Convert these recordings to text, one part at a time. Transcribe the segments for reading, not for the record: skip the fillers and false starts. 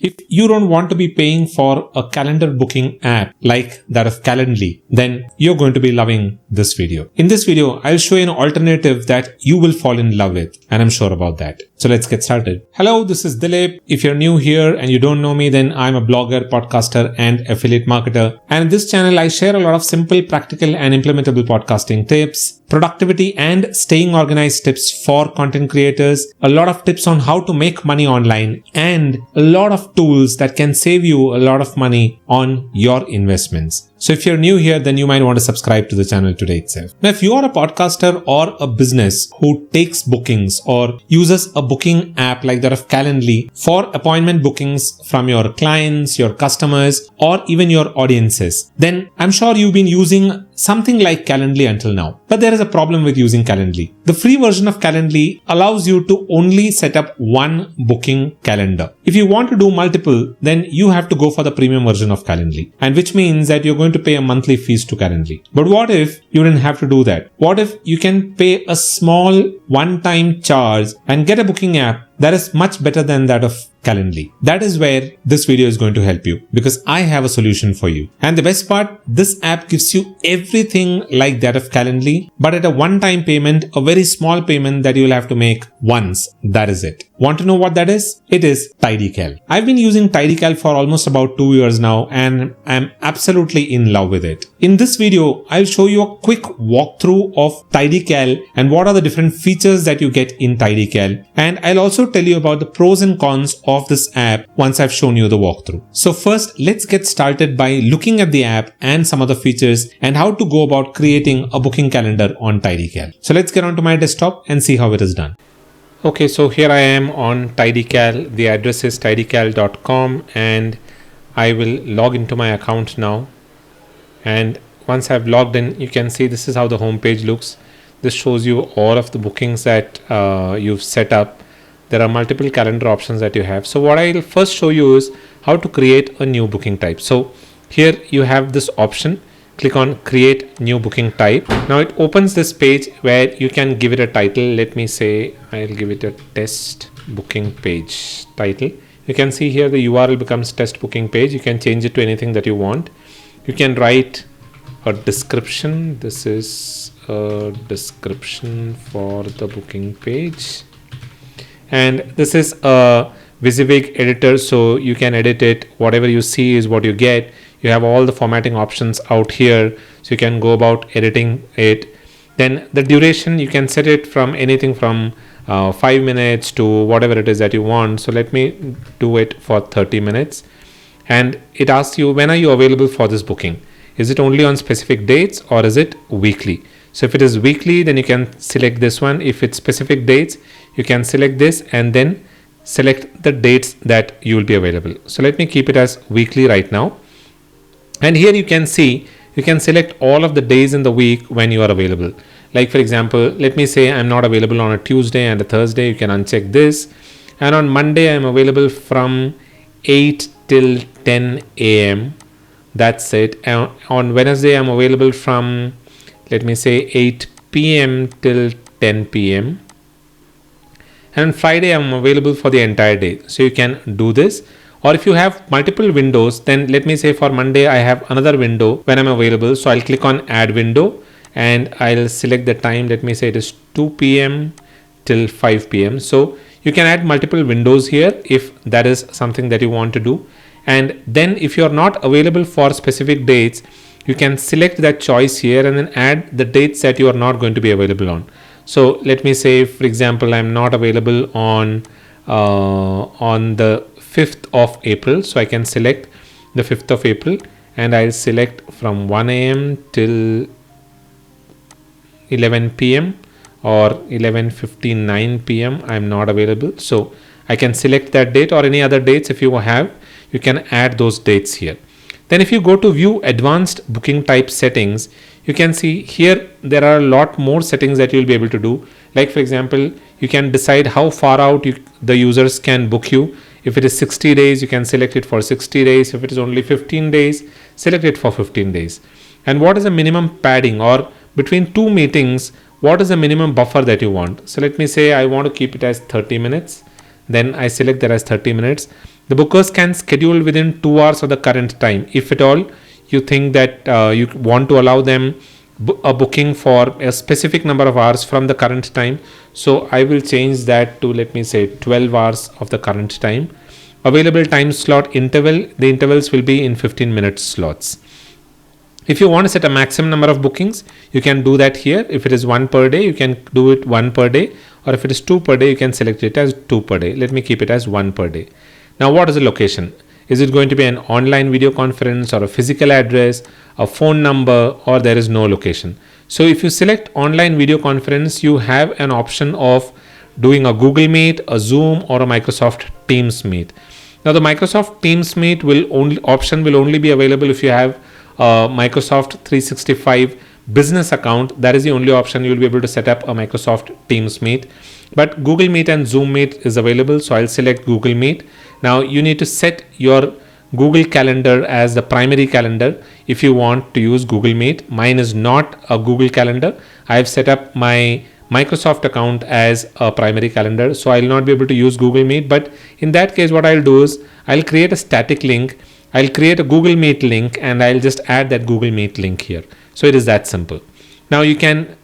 If you don't want to be paying for a calendar booking app like that of Calendly, then you're going to be loving this video. In this video, I'll show you an alternative that you will fall in love with, and I'm sure about that. So let's get started. Hello, this is Dilip. If you're new here and you don't know me, then I'm a blogger, podcaster, and affiliate marketer. And in this channel, I share a lot of simple, practical, and implementable podcasting tips, productivity and staying organized tips for content creators, a lot of tips on how to make money online, and a lot of tools that can save you a lot of money on your investments. So if you're new here, then you might want to subscribe to the channel today itself. Now, if you are a podcaster or a business who takes bookings or uses a booking app like that of Calendly for appointment bookings from your clients, your customers, or even your audiences, then I'm sure you've been using something like Calendly until now. But there is a problem with using Calendly. The free version of Calendly allows you to only set up one booking calendar. If you want to do multiple, then you have to go for the premium version of Calendly, and which means that you're going to pay a monthly fees to Calendly. But what if you didn't have to do that? What if you can pay a small one-time charge and get a booking app that is much better than that of Calendly? That is where this video is going to help you, because I have a solution for you. And the best part, this app gives you everything like that of Calendly, but at a one-time payment, a very small payment that you'll have to make once. That is it. Want to know what that is? It is Tidycal. I've been using Tidycal for almost about 2 years now, and I'm absolutely in love with it. In this video, I'll show you a quick walkthrough of Tidycal and what are the different features that you get in Tidycal. And I'll also tell you about the pros and cons of this app once I've shown you the walkthrough. So first, let's get started by looking at the app and some of the features and how to go about creating a booking calendar on Tidycal. So let's get onto my desktop and see how it is done. Okay, so here I am on Tidycal. The address is tidycal.com, and I will log into my account now. And once I've logged in, you can see this is how the home page looks. This shows you all of the bookings that you've set up. There are multiple calendar options that you have. So what I'll first show you is how to create a new booking type. So here you have this option. Click on create new booking type. Now it opens this page where you can give it a title. Let me say I'll give it a test booking page title. You can see here the URL becomes test booking page. You can change it to anything that you want. You can write a description. This is a description for the booking page. And this is a WYSIWYG editor, so you can edit it. Whatever you see is what you get. You have all the formatting options out here, so you can go about editing it. Then the duration, you can set it from anything from 5 minutes to whatever it is that you want. So let me do it for 30 minutes. And it asks you, when are you available for this booking? Is it only on specific dates or is it weekly? So if it is weekly, then you can select this one. If it's specific dates, you can select this and then select the dates that you will be available. So let me keep it as weekly right now. And here you can see, you can select all of the days in the week when you are available. Like for example, let me say I'm not available on a Tuesday and a Thursday. You can uncheck this. And on Monday, I'm available from 8 till 10 a.m. That's it. And on Wednesday, I'm available from, let me say 8 p.m. till 10 p.m. And on Friday, I'm available for the entire day. So you can do this. Or if you have multiple windows, then let me say for Monday, I have another window when I'm available. So I'll click on add window and I'll select the time. Let me say it is 2 p.m. till 5 p.m. So you can add multiple windows here if that is something that you want to do. And then if you're not available for specific dates, you can select that choice here and then add the dates that you are not going to be available on. So let me say, for example, I'm not available on the 5th of April. So I can select the 5th of April and I'll select from 1 a.m. till 11 p.m. or 11:59 p.m. I'm not available. So I can select that date or any other dates. If you have, you can add those dates here. Then if you go to view advanced booking type settings, you can see here there are a lot more settings that you'll be able to do. Like for example, you can decide how far out the users can book you. If it is 60 days, you can select it for 60 days. If it is only 15 days, select it for 15 days. And what is the minimum padding, or between two meetings, what is the minimum buffer that you want? So let me say I want to keep it as 30 minutes. Then I select that as 30 minutes. The bookers can schedule within 2 hours of the current time. If at all you think that you want to allow them a booking for a specific number of hours from the current time, so I will change that to, let me say, 12 hours of the current time. Available time slot interval, the intervals will be in 15-minute slots. If you want to set a maximum number of bookings, you can do that here. If it is 1 per day, you can do it 1 per day, or if it is 2 per day, you can select it as 2 per day. Let me keep it as 1 per day. Now, what is the location? Is it going to be an online video conference or a physical address, a phone number, or there is no location? So if you select online video conference, you have an option of doing a Google Meet, a Zoom, or a Microsoft Teams Meet. Now, the Microsoft Teams Meet option will only be available if you have a Microsoft 365 business account. That is the only option you will be able to set up a Microsoft Teams Meet. But Google Meet and Zoom Meet is available, so I'll select Google Meet. Now you need to set your Google Calendar as the primary calendar if you want to use Google Meet. Mine is not a Google Calendar. I have set up my Microsoft account as a primary calendar, so I will not be able to use Google Meet. But in that case, what I'll do is I'll create a static link. I'll create a Google Meet link and I'll just add that Google Meet link here. So it is that simple. Now you can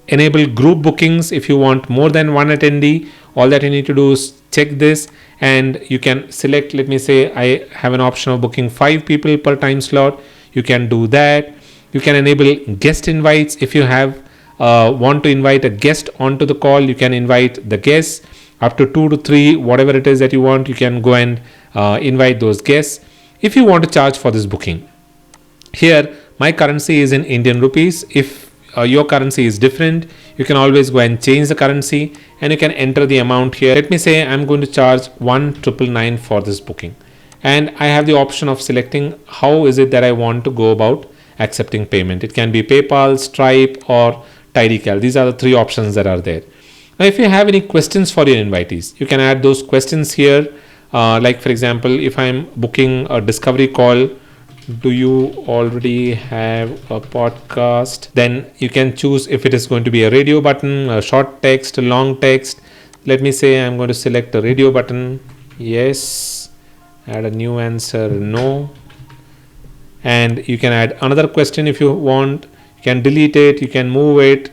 enable group bookings if you want more than one attendee. All that you need to do is check this and you can select, let me say I have an option of booking 5 people per time slot. You can do that. You can enable guest invites. If you have want to invite a guest onto the call, you can invite the guests up to 2 to 3, whatever it is that you want. You can go and invite those guests. If you want to charge for this booking, here my currency is in Indian rupees. If your currency is different, you can always go and change the currency and you can enter the amount here. Let me say I'm going to charge 1,999 for this booking, and I have the option of selecting how is it that I want to go about accepting payment. It can be PayPal, Stripe, or Tidycal. These are the 3 options that are there. Now if you have any questions for your invitees, you can add those questions here. Like for example, if I'm booking a discovery call, do you already have a podcast? Then you can choose if it is going to be a radio button, a short text, a long text. Let me say I'm going to select a radio button. Yes. Add a new answer. No. And you can add another question if you want. You can delete it. You can move it.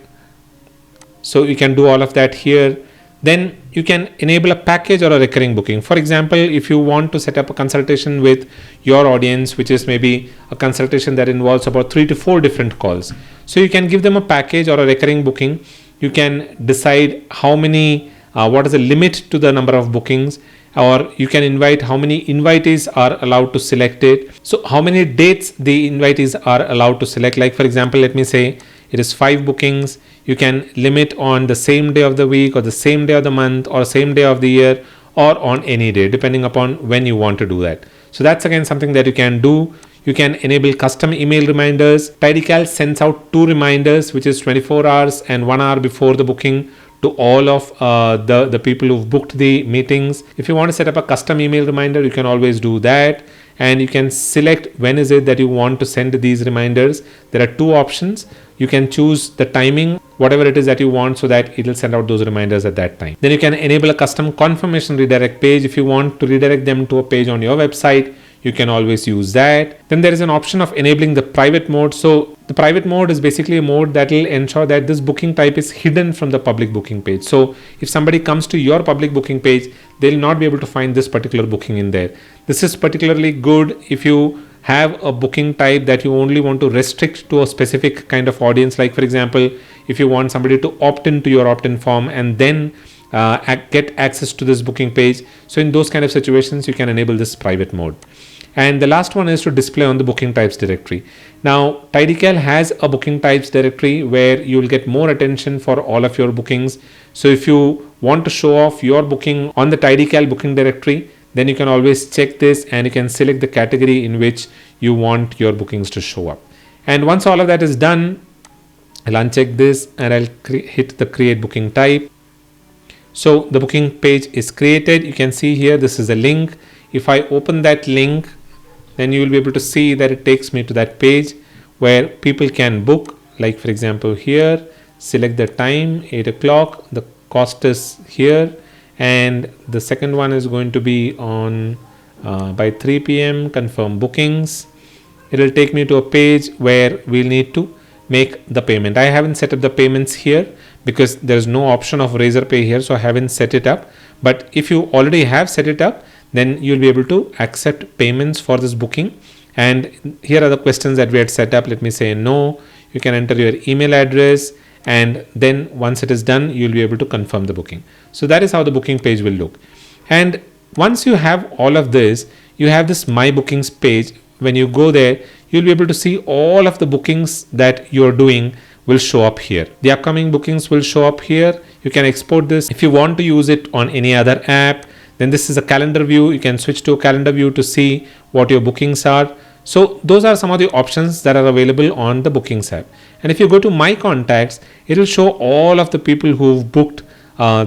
So you can do all of that here. Then you can enable a package or a recurring booking. For example, if you want to set up a consultation with your audience, which is maybe a consultation that involves about 3 to 4 different calls. So you can give them a package or a recurring booking. You can decide how many, what is the limit to the number of bookings, or you can invite how many invitees are allowed to select it. So how many dates the invitees are allowed to select. Like for example, let me say it is 5 bookings. You can limit on the same day of the week or the same day of the month or same day of the year or on any day, depending upon when you want to do that. So that's again something that you can do. You can enable custom email reminders. Tidycal sends out 2 reminders, which is 24 hours and 1 hour before the booking, to all of the people who've booked the meetings. If you want to set up a custom email reminder, you can always do that. And you can select when is it that you want to send these reminders. There are 2 options. You can choose the timing, whatever it is that you want, so that it will send out those reminders at that time. Then you can enable a custom confirmation redirect page. If you want to redirect them to a page on your website, you can always use that. Then there is an option of enabling the private mode. So the private mode is basically a mode that will ensure that this booking type is hidden from the public booking page. So if somebody comes to your public booking page, they'll not be able to find this particular booking in there. This is particularly good if you have a booking type that you only want to restrict to a specific kind of audience. Like for example, if you want somebody to opt into your opt-in form and then get access to this booking page. So in those kind of situations, you can enable this private mode. And the last one is to display on the booking types directory. Now, Tidycal has a booking types directory where you will get more attention for all of your bookings. So if you want to show off your booking on the Tidycal booking directory, then you can always check this and you can select the category in which you want your bookings to show up. And once all of that is done, I'll uncheck this and I'll hit the create booking type. So the booking page is created. You can see here, this is a link. If I open that link, then you will be able to see that it takes me to that page where people can book. Like for example here, select the time, 8 o'clock, the cost is here, and the second one is going to be on by 3 p.m. confirm bookings. It will take me to a page where we'll need to make the payment. I haven't set up the payments here because there's no option of Razorpay here, so I haven't set it up. But if you already have set it up, then you'll be able to accept payments for this booking. And here are the questions that we had set up. Let me say no. You can enter your email address, and then once it is done, you'll be able to confirm the booking. So that is how the booking page will look. And once you have all of this, you have this My Bookings page. When you go there, you'll be able to see all of the bookings that you're doing will show up here. The upcoming bookings will show up here. You can export this. If you want to use it on any other app, then this is a calendar view. You can switch to a calendar view to see what your bookings are. So those are some of the options that are available on the Bookings app. And if you go to My Contacts, it will show all of the people who've booked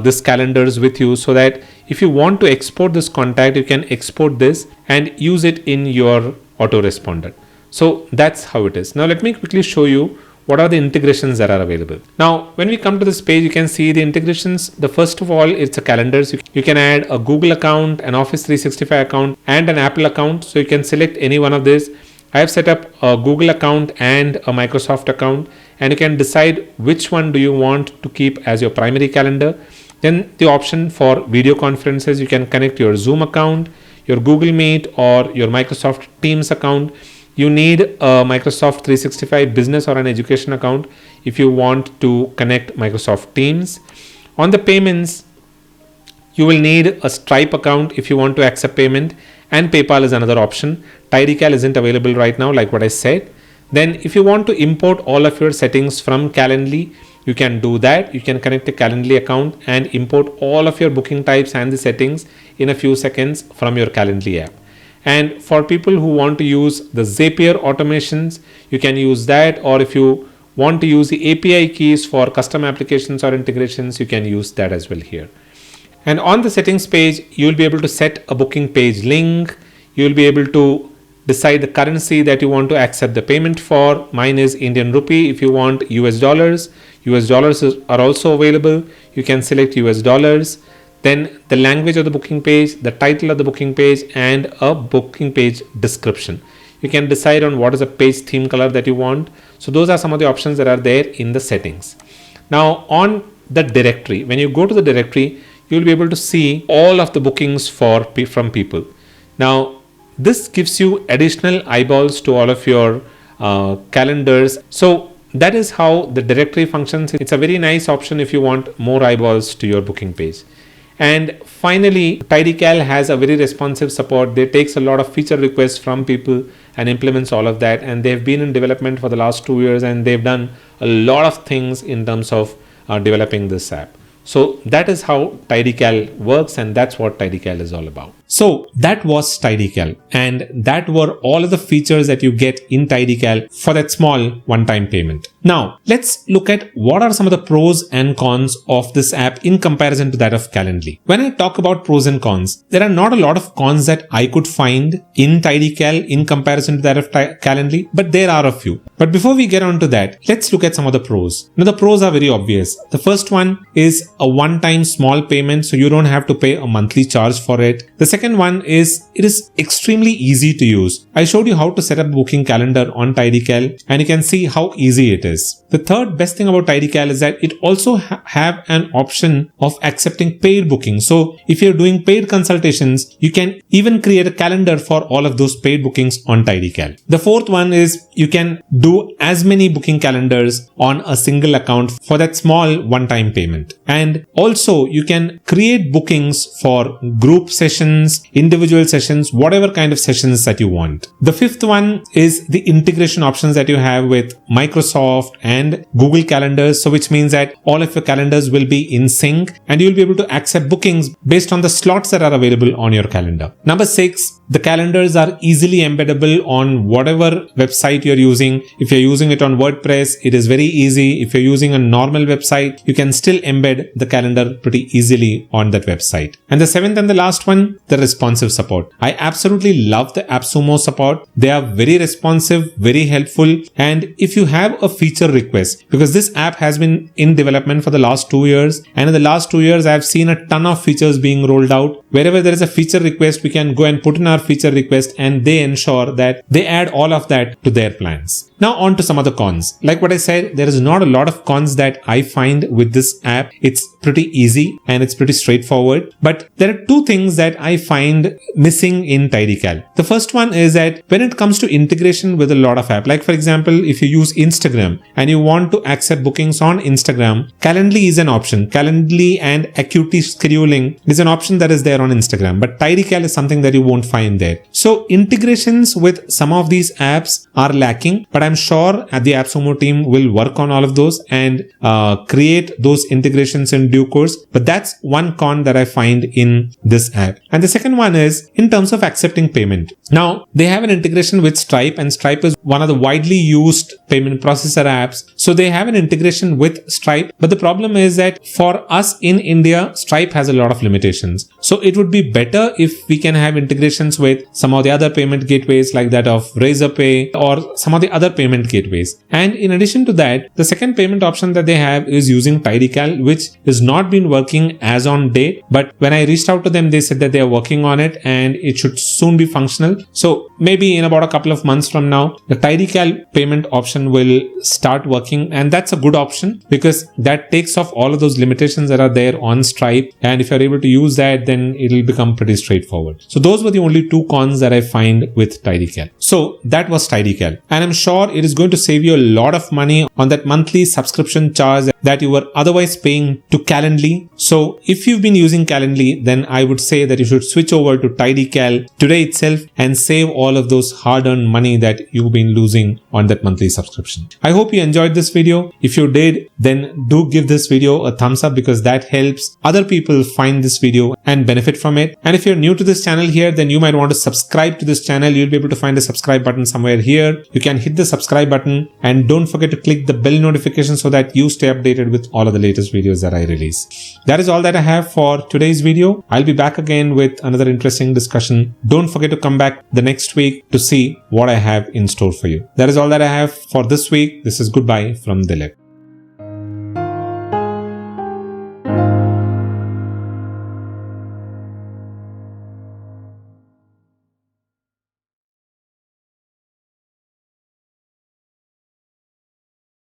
this calendars with you, so that if you want to export this contact, you can export this and use it in your autoresponder. So that's how it is. Now let me quickly show you what are the integrations that are available. Now, when we come to this page, you can see the integrations. The first of all, it's a calendars. You can add a Google account, an Office 365 account, and an Apple account. So you can select any one of these. I have set up a Google account and a Microsoft account, and you can decide which one do you want to keep as your primary calendar. Then the option for video conferences, you can connect your Zoom account, your Google Meet, or your Microsoft Teams account. You need a Microsoft 365 business or an education account if you want to connect Microsoft Teams. On the payments, you will need a Stripe account if you want to accept payment, and PayPal is another option. Tidycal isn't available right now, like what I said. Then if you want to import all of your settings from Calendly, you can do that. You can connect a Calendly account and import all of your booking types and the settings in a few seconds from your Calendly app. And for people who want to use the Zapier automations, you can use that. Or if you want to use the API keys for custom applications or integrations, you can use that as well here. And on the settings page, you'll be able to set a booking page link. You'll be able to decide the currency that you want to accept the payment for. Mine is Indian rupee. If you want US dollars are also available. You can select US dollars. Then the language of the booking page, the title of the booking page, and a booking page description. You can decide on what is a page theme color that you want. So those are some of the options that are there in the settings. Now on the directory, when you go to the directory, you'll be able to see all of the bookings from people. Now this gives you additional eyeballs to all of your calendars. So that is how the directory functions. It's a very nice option if you want more eyeballs to your booking page. And finally, Tidycal has a very responsive support. They takes a lot of feature requests from people and implements all of that. And they've been in development for the last 2 years, and they've done a lot of things in terms of developing this app. So that is how Tidycal works, and that's what Tidycal is all about. So that was Tidycal, and that were all of the features that you get in Tidycal for that small one-time payment. Now let's look at what are some of the pros and cons of this app in comparison to that of Calendly. When I talk about pros and cons, there are not a lot of cons that I could find in Tidycal in comparison to that of Calendly, but there are a few. But before we get on to that, let's look at some of the pros. Now the pros are very obvious. The first one is a one-time small payment, so you don't have to pay a monthly charge for it. The second one is it is extremely easy to use. I showed you how to set up a booking calendar on Tidycal, and you can see how easy it is. The third best thing about Tidycal is that it also have an option of accepting paid bookings. So if you're doing paid consultations, you can even create a calendar for all of those paid bookings on Tidycal. The fourth one is you can do as many booking calendars on a single account for that small one-time payment. And also you can create bookings for group sessions, individual sessions, whatever kind of sessions that you want. The fifth one is the integration options that you have with Microsoft and Google calendars. So which means that all of your calendars will be in sync, and you'll be able to accept bookings based on the slots that are available on your calendar. Number 6, the calendars are easily embeddable on whatever website you're using. If you're using it on WordPress, it is very easy. If you're using a normal website, you can still embed the calendar pretty easily on that website. And the seventh and the last one, the responsive support. I absolutely love the AppSumo support. They are very responsive, very helpful. And if you have a feature request, because this app has been in development for the last 2 years, and in the last 2 years, I've seen a ton of features being rolled out. Wherever there is a feature request, we can go and put in our feature request, and they ensure that they add all of that to their plans. Now on to some of the cons. Like what I said, there is not a lot of cons that I find with this app. It's pretty easy and it's pretty straightforward. But there are two things that I find missing in Tidycal. The first one is that when it comes to integration with a lot of apps, like for example, if you use Instagram and you want to accept bookings on Instagram, Calendly is an option. Calendly and Acuity scheduling is an option that is there on Instagram, but Tidycal is something that you won't find there. So integrations with some of these apps are lacking, but I'm sure the AppSumo team will work on all of those and create those integrations in due course. But that's one con that I find in this app. And the second one is in terms of accepting payment. Now they have an integration with Stripe, and Stripe is one of the widely used payment processor apps. So they have an integration with Stripe. But the problem is that for us in India, Stripe has a lot of limitations. So it would be better if we can have integrations with some of the other payment gateways like that of Razorpay or some of the other payment gateways. And in addition to that, the second payment option that they have is using Tidycal, which has not been working as on date. But when I reached out to them, they said that they are working on it and it should soon be functional. So maybe in about a couple of months from now, the Tidycal payment option will start working. And that's a good option because that takes off all of those limitations that are there on Stripe. And if you're able to use that, then it'll become pretty straightforward. So those were the only two cons that I find with Tidycal. So that was Tidycal. And I'm sure it is going to save you a lot of money on that monthly subscription charge that you were otherwise paying to Calendly. So if you've been using Calendly, then I would say that you should switch over to Tidycal today itself and save all of those hard-earned money that you've been losing on that monthly subscription. I hope you enjoyed this video. If you did, then do give this video a thumbs up because that helps other people find this video and benefit from it. And if you're new to this channel here, then you might want to subscribe to this channel. You'll be able to find the subscribe button somewhere here. You can hit the subscribe button and don't forget to click the bell notification so that you stay updated with all of the latest videos that I release. That is all that I have for today's video. I'll be back again with another interesting discussion. Don't forget to come back the next week to see what I have in store for you. That is all that I have for this week. This is goodbye from Dilip.